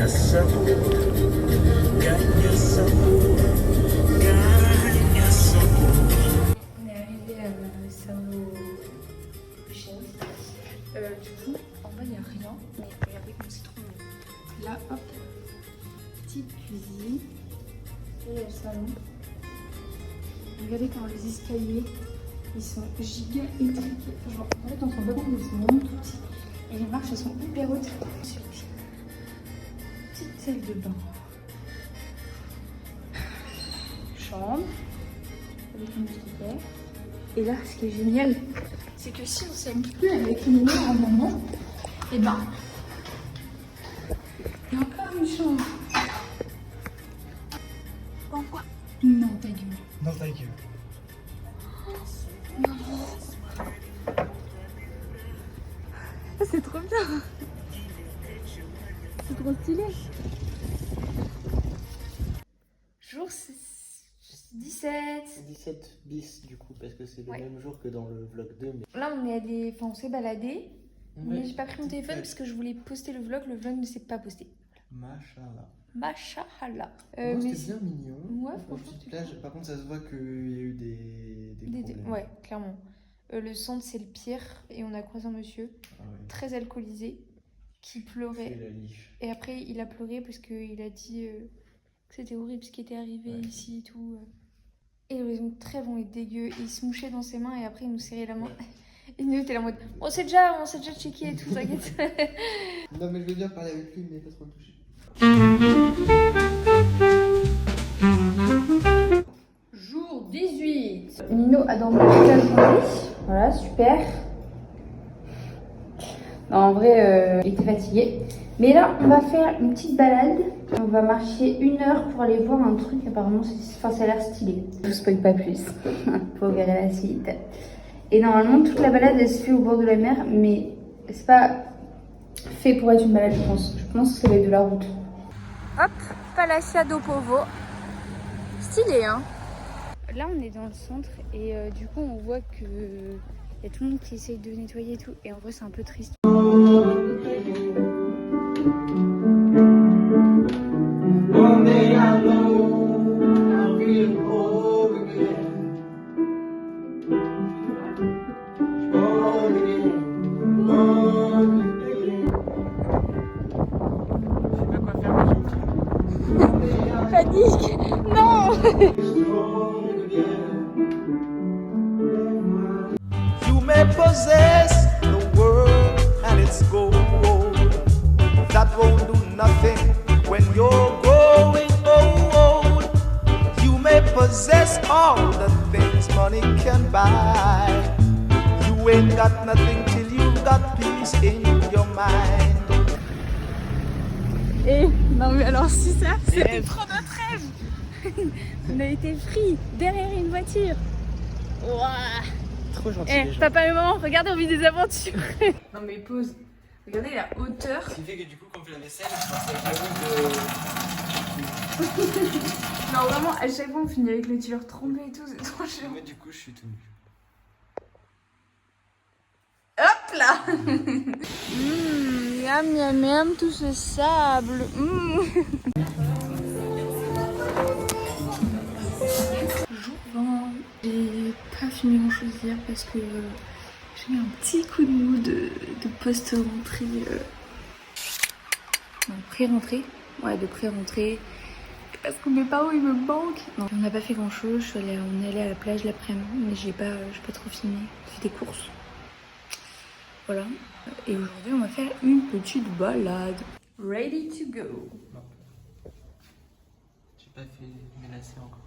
On est arrivé à Sao Michel. Du coup, en bas il n'y a rien, mais regardez comme c'est trop mignon. Là, hop, petite cuisine. Et il y a le salon. Regardez comment les escaliers, ils sont giga étriqués. Genre, en fait, on se rend pas compte, mais ils sont vraiment tout petits. Et les marches, elles sont hyper hautes. Ensuite, petite salle de bain. Chambre. Avec une moustiquaire. Et là, ce qui est génial, c'est que si on s'aime plus avec une mère à un moment, et ben, il y a encore une chambre. Pourquoi? Non, ta gueule. Non, ta gueule. C'est trop bien. C'est trop stylé. Jour 17. 17 bis du coup, parce que c'est le Ouais. même jour que dans le vlog 2. Mais... Là, on est allé, enfin, on s'est baladé. Mais j'ai pas pris mon téléphone parce que je voulais poster le vlog. Le vlog ne s'est pas posté. Machallah. Machallah. Moi, Mais c'était bien mignon. Ouais, La franchement. petite plage. Par contre, ça se voit qu'il y a eu des problèmes. Ouais, clairement. Le centre, c'est le pire. Et on a croisé un monsieur Ah ouais. très alcoolisé qui pleurait. C'est la liche. Et après, il a pleuré parce qu'il a dit que c'était horrible ce qui était arrivé ici et tout. Et les ongles très bons et dégueux. Et il se mouchait dans ses mains et après, il nous serrait la main. Et nous, t'es là en mode on s'est déjà checké et tout, t'inquiète. Non, mais je veux bien parler avec lui, mais pas trop le toucher. Jour 18. Nino a dormi toute la journée. Voilà, super. Non, en vrai, il était fatigué. Mais là, on va faire une petite balade. On va marcher 1 heure pour aller voir un truc. Apparemment, ça a l'air stylé. Je vous spoil pas plus. Faut regarder la suite. Et normalement, toute la balade, elle se fait au bord de la mer. Mais c'est pas fait pour être une balade, je pense. Je pense que ça va être de la route. Hop, Palacia do Povo. Stylé, hein. Là, on est dans le centre et du coup, on voit que y a tout le monde qui essaye de nettoyer et tout. Et en vrai, c'est un peu triste. Panique! Non! You may possess the world and its gold. That won't do nothing when you're growing old. You may possess all the things money can buy. You ain't got nothing till you've got peace in your mind. Et non mais alors si ça, c'était trop notre rêve. On a été pris derrière une voiture. Ouah. Trop gentil. Eh, les gens. papa et maman, regardez, on vit des aventures. Non mais pause. Regardez la hauteur. Ce qui fait que du coup, quand on fait la vaisselle, c'est de... Non vraiment, à chaque fois on finit avec le tueur tremblé et tout, c'est trop chiant. Moi, du coup, je suis tout nu. Hop là. Miam miam miam, tout ce sable. Jour 20, j'ai pas filmé grand chose hier parce que j'ai eu un petit coup de mou de post-rentrée. Non, pré-rentrée. Ouais, de pré-rentrée. Parce que mes parents ils me manquent. Non, on n'a pas fait grand chose. On est allé à la plage l'après-midi, mais j'ai pas trop filmé. J'ai fait des courses. Voilà. Et aujourd'hui, on va faire une petite balade. Ready to go. J'ai pas fait mes lacets encore.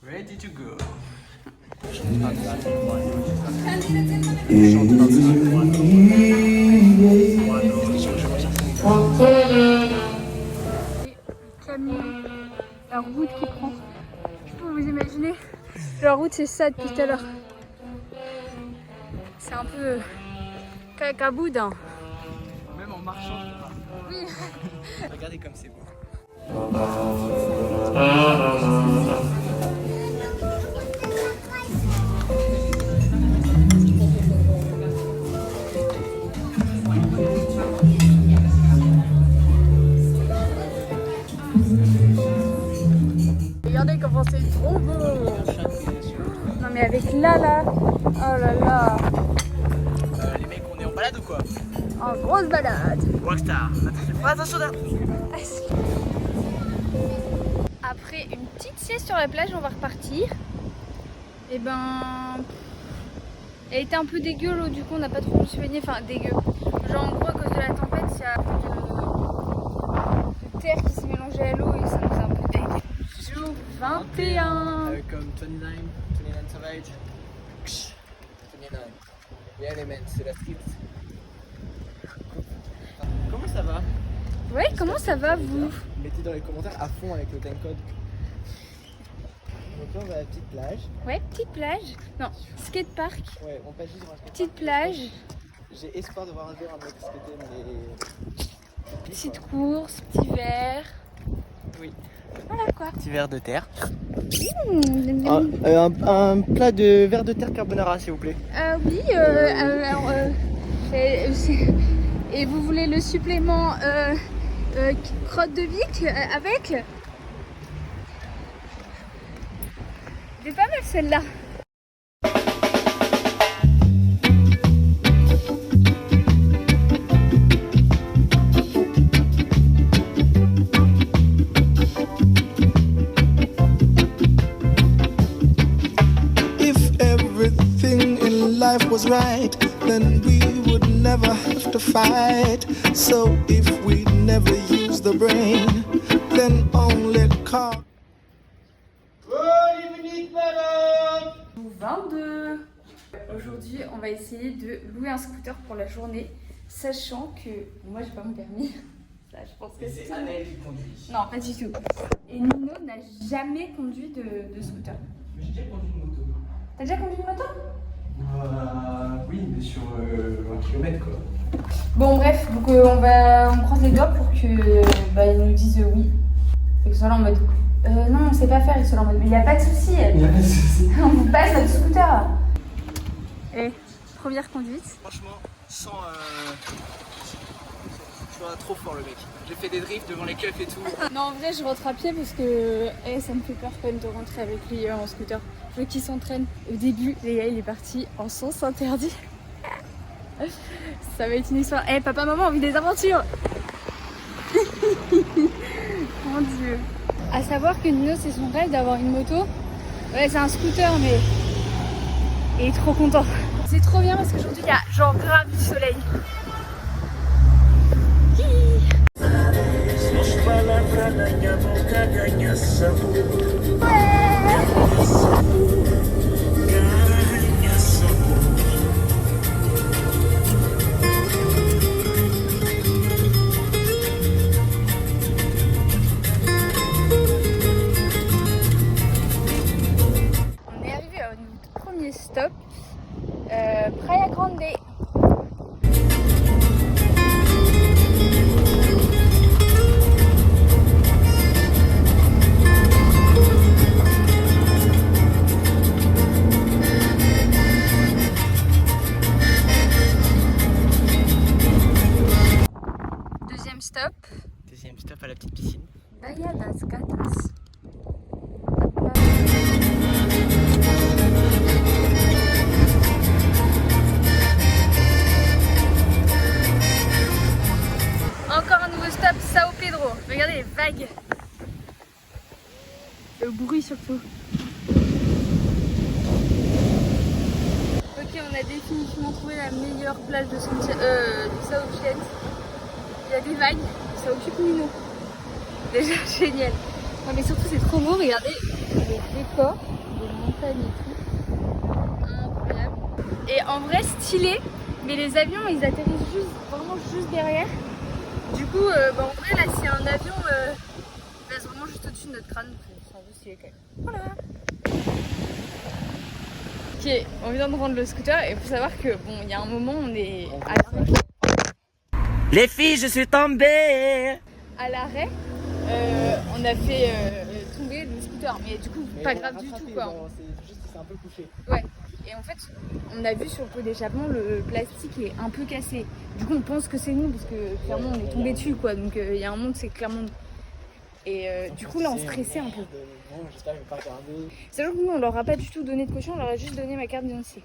Ready to go. Camion, la route qui prend. Je peux vous imaginer. La route, c'est ça depuis tout à l'heure. C'est un peu cacaboudin. Même en marchant, je peux pas. Oui. Regardez comme c'est beau. là là. Oh là là. Les mecs, on est en balade ou quoi? En grosse balade. Rockstar. Attention là. Après une petite sieste sur la plage, on va repartir. Et ben, elle était un peu dégueu l'eau, du coup on n'a pas trop pu se baigner. Enfin dégueu. Genre en gros à cause de la tempête, il y a un peu de terre qui s'est mélangée à l'eau et ça nous a un peu dégueu. Jour 21. Comme 29 Savage. 29. Yeah les men, c'est la street. Comment ça va? Ouais, comment ça va vous? Mettez dans les commentaires à fond avec le time code. Donc là on va à la petite plage. Ouais, petite plage. Non, skatepark. Ouais, on passe juste dans la skatepark. Petite plage. J'ai espoir de voir un jour un mec skater, mais... Petite course, petit verre. Oui. Voilà quoi. Petit verre de terre. Mmh. Un plat de verre de terre carbonara s'il vous plaît. Oui, alors, et vous voulez le supplément crotte de bique avec? C'est pas mal celle-là. If everything in life was right, then we would never have to fight. So if we never use the brain, then only car. 22. Aujourd'hui, on va essayer de louer un scooter pour la journée, sachant que moi j'ai pas mon permis. Ça, je pense que c'est Annelle qui conduit. Non, pas du tout. Et Nino n'a jamais conduit de scooter. Mais j'ai déjà conduit une moto. T'as déjà conduit une moto? Oui, mais sur 1 kilomètre quoi. Bon bref, donc on croise les doigts pour que ils nous disent oui. Et que ce soit là en mode non on sait pas faire, et que ce soit là en mode mais y a pas de souci. Il n'y a pas de souci. On vous passe notre scooter. Et première conduite. Franchement, sans. Tu vois, trop fort le mec. J'ai fait des drifts devant les keufs et tout. Non en vrai je rentre à pied parce que ça me fait peur quand même de rentrer avec lui en scooter. Je veux qu'il s'entraîne. Au début, les gars, il est parti en sens interdit. Ça va être une histoire. Papa, maman, on vit des aventures. Mon Dieu. À savoir que Nino, c'est son rêve d'avoir une moto. Ouais, c'est un scooter, mais il est trop content. C'est trop bien parce qu'aujourd'hui, il y a genre grave du soleil. On est arrivé à notre premier stop, Praia Grande. Deuxième stop à la petite piscine. Baía das Gatas. Encore un nouveau stop, Sao Pedro. Regardez les vagues. Le bruit surtout. Ok, on a définitivement trouvé la meilleure plage de Sao Vicente. Il y a des vagues, ça occupe Nino. Déjà génial. Non mais surtout c'est trop beau, regardez les décors, les montagnes et tout. Incroyable. Et en vrai stylé, mais les avions ils atterrissent vraiment juste derrière. Du coup, en vrai là c'est un avion passe vraiment juste au-dessus de notre crâne, c'est un peu stylé quand même. Voilà. Ok, on vient de rendre le scooter et il faut savoir que bon, il y a un moment on est à l'arrêt. Les filles, je suis tombée. À l'arrêt, on a fait tomber le scooter, mais du coup pas grave du tout quoi. C'est juste qu'il s'est un peu couché. Ouais. Et en fait, on a vu sur le pot d'échappement, le plastique est un peu cassé. Du coup, on pense que c'est nous parce que clairement on est tombé dessus quoi. Donc il y a un moment que c'est clairement. Et du coup là on stressait un peu. Bon, j'espère qu'il va pas regarder. C'est vrai que nous on leur a pas du tout donné de caution, on leur a juste donné ma carte d'identité.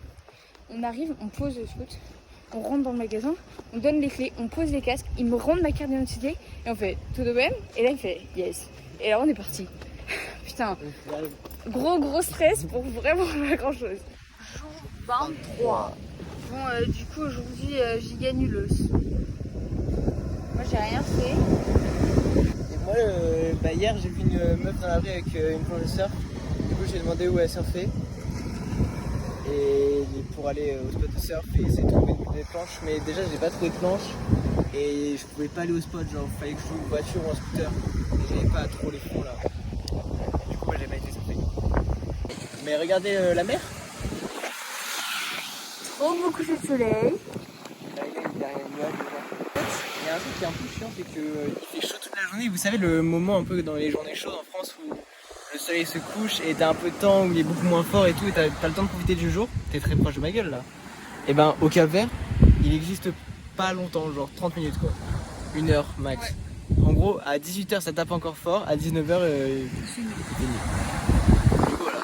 On arrive, on pose le scout, on rentre dans le magasin, on donne les clés, on pose les casques, ils me rendent ma carte d'identité et on fait tout de même. Et là il fait yes. Et là on est parti. Putain, gros stress pour vraiment pas grand chose. Jour 23. Bon du coup aujourd'hui j'ai gagné l'os. Moi j'ai rien fait. Et moi, hier, j'ai vu une meuf dans la rue avec une planche de surf. Du coup, j'ai demandé où elle surfait. Et pour aller au spot de surf et essayer de trouver des planches. Mais déjà, j'ai pas trouvé de planche. Et je pouvais pas aller au spot. Genre, fallait que je joue une voiture ou un scooter. Et j'avais pas trop les fonds là. Du coup, j'ai pas été surfer. Mais regardez la mer. Trop beau coucher de soleil. Là, il y a un nuage déjà. Il y a un truc qui est un peu chiant, c'est qu'il fait chaud toute la journée. Vous savez, le moment un peu dans les journées chaudes en France où le soleil se couche et t'as un peu de temps où il est beaucoup moins fort et tout, et t'as le temps de profiter du jour. T'es très proche de ma gueule là. Et ben au Cap-Vert, il existe pas longtemps, genre 30 minutes quoi. 1 heure max. Ouais. En gros, à 18h ça tape encore fort, à 19h c'est fini. Du coup voilà.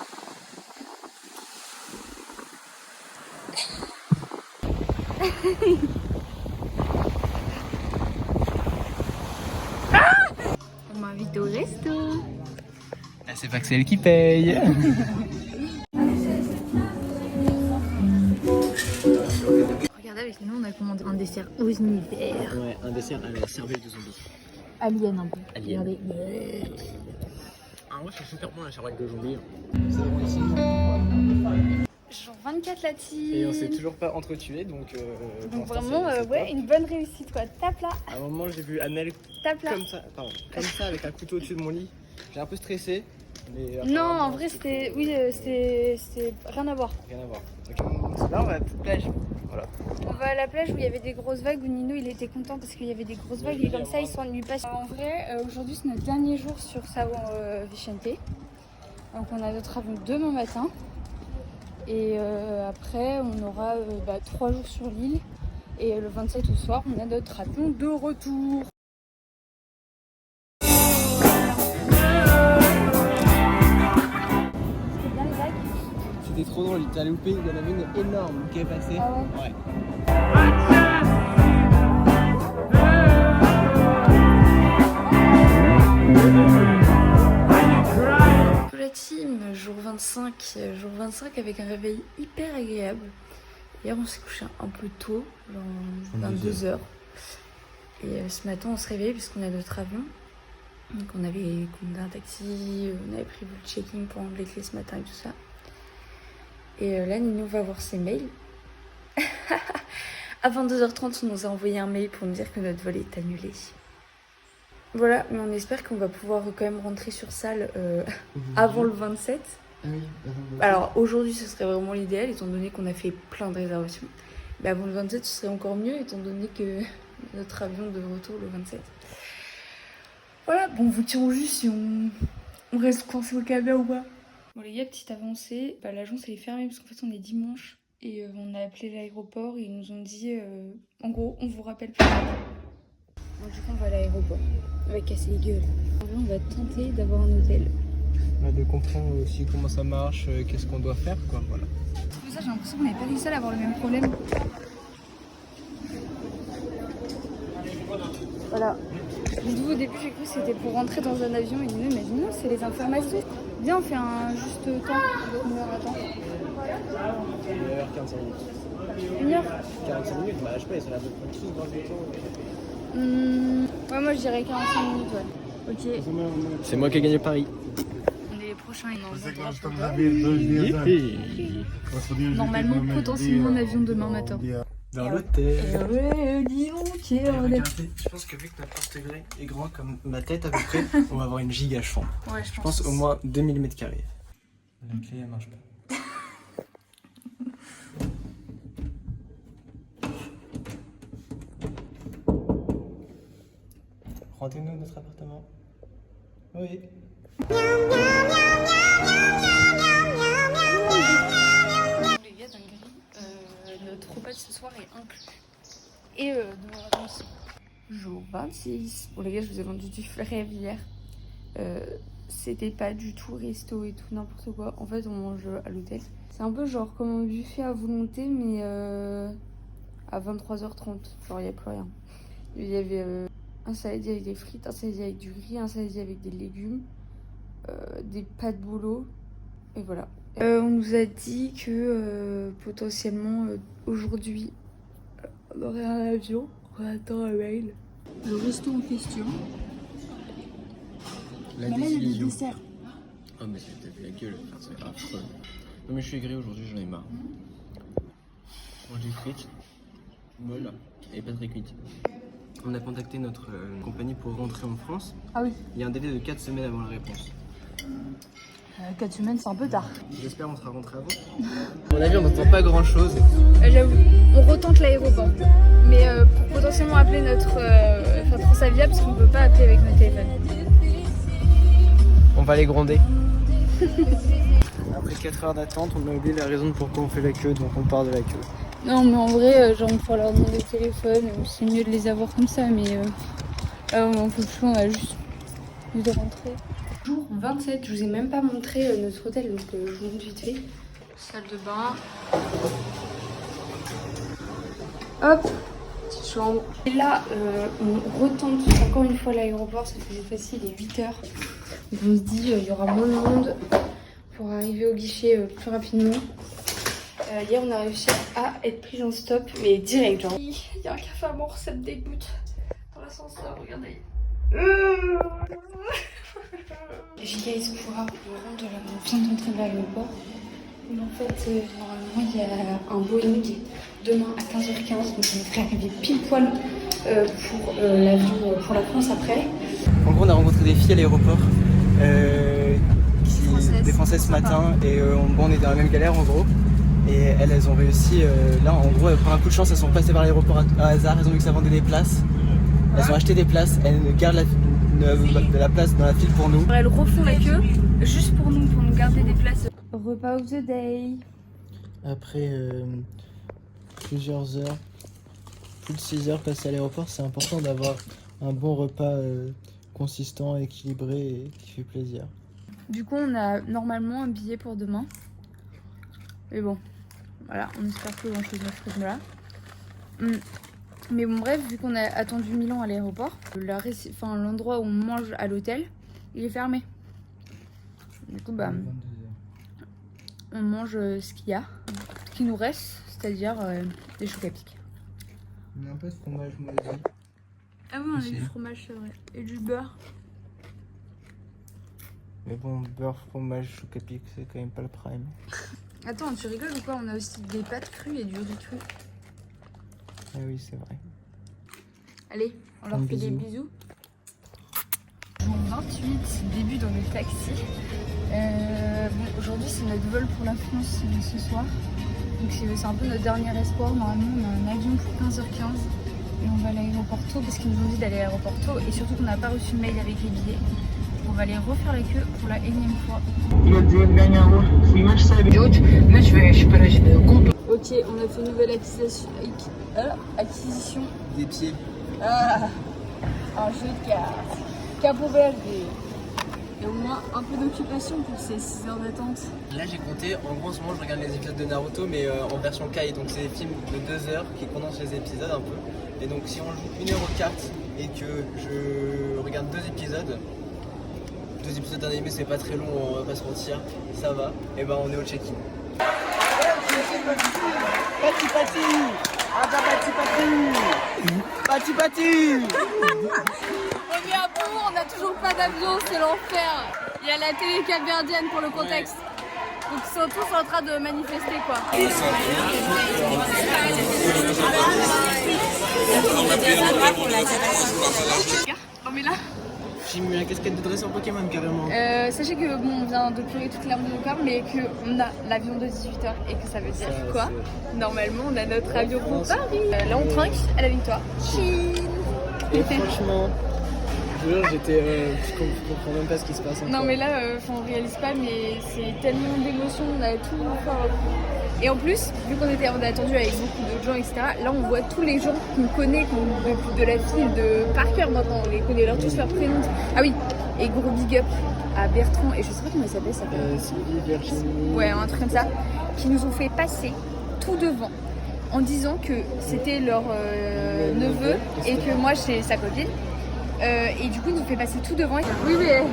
On m'invite au resto. Ah, c'est pas que c'est elle qui paye. Regardez, avec nous on a commandé un dessert aux univers. Ouais, un dessert à la cervelle de zombie. Alien un peu. Alien. Regardez. Ah ouais, c'est super bon la cervelle de zombie. Genre 24 la team. Et on s'est toujours pas entretués donc vraiment ouais, une bonne réussite quoi. Tape là. À un moment j'ai vu Annelle comme ça avec un couteau au-dessus de mon lit. J'ai un peu stressé. Mais non, en vrai c'était c'était rien à voir. Rien à voir. Donc, là on va à la plage. Voilà. On va à la plage où il y avait des grosses vagues, où Nino il était content parce qu'il y avait des grosses vagues et comme ça il s'ennuie pas. En vrai aujourd'hui c'est notre dernier jour sur Sao Vicente. Donc on a notre avion demain matin. Et après, on aura 3 jours sur l'île. Et le 27 au soir, on a notre avion de retour. C'était bien les vagues? C'était trop drôle, t'as loupé, il y en avait une énorme qui est passée. Ah ouais? Ouais. La team, jour 25 avec un réveil hyper agréable. Hier on s'est couché un peu tôt, genre 22h. Et ce matin on se réveille puisqu'on a notre avion. Donc on avait commandé un taxi, on avait prévu le check-in pour rendre les clés ce matin et tout ça. Et là Nino va voir ses mails. À 22h30 on nous a envoyé un mail pour nous dire que notre vol est annulé. Voilà, mais on espère qu'on va pouvoir quand même rentrer sur salle avant le 27. Ah oui, alors aujourd'hui ce serait vraiment l'idéal étant donné qu'on a fait plein de réservations. Mais avant le 27 ce serait encore mieux étant donné que notre avion de retour le 27. Voilà, bon, on vous tient au jus si on reste coincé au Cap-Vert ou pas. Bon les gars, petite avancée, l'agence elle est fermée parce qu'en fait on est dimanche et on a appelé l'aéroport et ils nous ont dit en gros on vous rappelle plus tard. Donc du coup on va à l'aéroport, on va casser les gueules. En vrai on va tenter d'avoir un hôtel. De comprendre aussi comment ça marche, qu'est-ce qu'on doit faire quoi, voilà. C'est pour ça j'ai l'impression qu'on n'est pas les seuls à avoir le même problème. Voilà. Au début j'ai cru que c'était pour rentrer dans un avion et Nino m'a dit non c'est les informations. Viens on fait un juste temps, une heure attends. 1h45 minutes. 1 heure 45 minutes, je sais pas, ils sont là à peu près tous dans le temps. Ouais moi je dirais 45 minutes ouais. Ok. C'est moi qui ai gagné le pari. On est les prochains et Normalement, potentiellement un avion demain matin. Dans l'hôtel. Je pense que vu que notre porte-gré est grand comme ma tête à peu près, on va avoir une giga chambre. Ouais, Je pense au moins 2000 m². La clé elle marche pas. Rendez-nous notre appartement. Oui. Les gars, dinguerie, notre repas de ce soir est inclus. Et demain matin aussi. Jour 26. Bon les gars, je vous ai vendu du rêve hier. C'était pas du tout resto et tout, n'importe quoi. En fait, on mange à l'hôtel. C'est un peu genre comme un buffet à volonté, mais à 23h30. Genre, il n'y a plus rien. Il y avait un saladier avec des frites, un saladier avec du riz, un saladier avec des légumes, des pâtes bolo, et voilà. On nous a dit que potentiellement aujourd'hui, on aurait un avion. On attend un mail. Le resto en question. La désillusion. Oh mais t'as vu la gueule, c'est affreux. Non mais je suis aigri aujourd'hui, j'en ai marre. Je mange des frites, molles et pas très cuites. On a contacté notre compagnie pour rentrer en France. Ah oui. Il y a un délai de 4 semaines avant la réponse. 4 semaines, c'est un peu tard. J'espère qu'on sera rentré avant. À mon avis, on n'entend pas grand chose. J'avoue, on retente l'aéroport. Mais pour potentiellement appeler notre Transavia, parce qu'on ne peut pas appeler avec notre téléphone. On va les gronder. Après 4 heures d'attente, on a oublié la raison de pourquoi on fait la queue, donc on part de la queue. Non, mais en vrai, genre, on pourrait leur demander le téléphone, c'est mieux de les avoir comme ça, mais là, on peut plus, on a juste envie de rentrer. Jour 27, je vous ai même pas montré notre hôtel, donc je vous montre vite fait. Salle de bain. Hop, petite chambre. Et là, on retente encore une fois l'aéroport, ça fait cette fois-ci, il est 8h. Donc on se dit, il y aura moins de monde pour arriver au guichet plus rapidement. Hier, on a réussi à être pris en stop, mais direct, genre. Il y a un café à mort, ça me dégoûte. Dans l'ascenseur, regardez. Giga Espoir, on vient d'entrer de l'aéroport. Mais en fait, normalement, il y a un Boeing demain à 15h15, donc on devrait arriver pile poil pour l'avion pour la France après. En gros, on a rencontré des filles à l'aéroport, des Françaises ce matin, et on est dans la même galère en gros. Et elles ont réussi, là en gros, par un coup de chance, elles sont passées par l'aéroport à hasard, elles ont vu que ça vendait des places. Elles ont acheté des places, elles gardent de la place dans la file pour nous. Elles refont la queue juste pour nous garder des places. Repas of the day. Après plusieurs heures, plus de 6 heures passées à l'aéroport, c'est important d'avoir un bon repas consistant, équilibré et qui fait plaisir. Du coup, on a normalement un billet pour demain. Mais bon, voilà, on espère que grand chose à ce là. Mais bon, bref, vu qu'on a attendu Milan à l'aéroport, l'endroit où on mange à l'hôtel, il est fermé. Du coup, bah, on mange ce qu'il y a, ce qui nous reste, c'est-à-dire des chocs à pic. On a un peu de fromage moisi. Ah oui, on a du fromage, c'est vrai. Et du beurre. Mais bon, beurre, fromage, choc à pic, c'est quand même pas le prime. Attends, tu rigoles ou quoi? On a aussi des pâtes crues et du riz cru. Ah oui, c'est vrai. Allez, on leur fait des bisous. Jour 28, début dans le taxi. Bon, aujourd'hui, c'est notre vol pour la France ce soir. Donc c'est un peu notre dernier espoir. Normalement, on a un avion pour 15h15. Et on va à l'aéroport tôt parce qu'ils nous ont dit d'aller à l'aéroport tôt. Et surtout qu'on n'a pas reçu le mail avec les billets. On va aller refaire la queue pour la énième fois. Ok, on a fait une nouvelle acquisition. Des pieds. Ah, un jeu de cartes. Capo Verde. Et au moins un peu d'occupation pour ces 6 heures d'attente. Là j'ai compté, en gros en ce moment je regarde les épisodes de Naruto mais en version Kai, donc c'est des films de 2 heures qui condensent les épisodes un peu. Et donc si on joue 1 heure aux cartes et que je regarde 2 épisodes d'un anime, c'est pas très long, on va pas se mentir, ça va, et ben on est au check-in. Pati pati, aga pati pati, pati pati. On est à bout, on n'a toujours pas d'avion, c'est l'enfer. Il y a la télé capverdienne pour le contexte. Donc ils sont tous en train de manifester quoi. Oh mais là. J'ai mis la casquette de dresseur Pokémon carrément. Sachez que bon, on vient de pleurer toute larmes de mon corps, mais qu'on a l'avion de 18h et que ça veut dire quoi? Normalement, on a notre avion pour Paris. Là, on trinque à la victoire. Chine. Et franchement, je jure, je comprends même pas ce qui se passe encore. Non, mais là, on réalise pas, mais c'est tellement d'émotions, on a tout. Et en plus, vu qu'on a attendu avec beaucoup de gens, etc., là on voit tous les gens qu'on connaît, de la file, de par cœur maintenant, on les connaît tous leurs prénoms. Ah oui, Et gros big up à Bertrand et je sais pas comment il s'appelle. Sylvie, Virginie. Ouais, un truc comme ça. Qui nous ont fait passer tout devant en disant que c'était leur neveu et que moi c'est sa copine. Et du coup, ils nous ont fait passer tout devant. Oui, mais.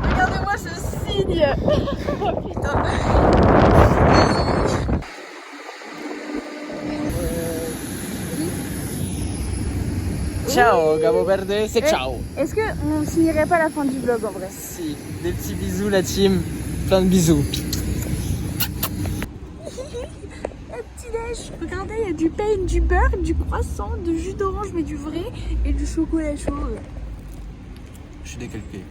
Regardez-moi ce signe. Oh putain. Ciao, Gabo Verde, c'est ciao. Est-ce qu'on signerait pas la fin du vlog en vrai? Si, des petits bisous la team, plein de bisous. Petit-déj, regardez, il y a du pain, du beurre, du croissant, du jus d'orange mais du vrai et du chocolat chaud. Je suis décalqué.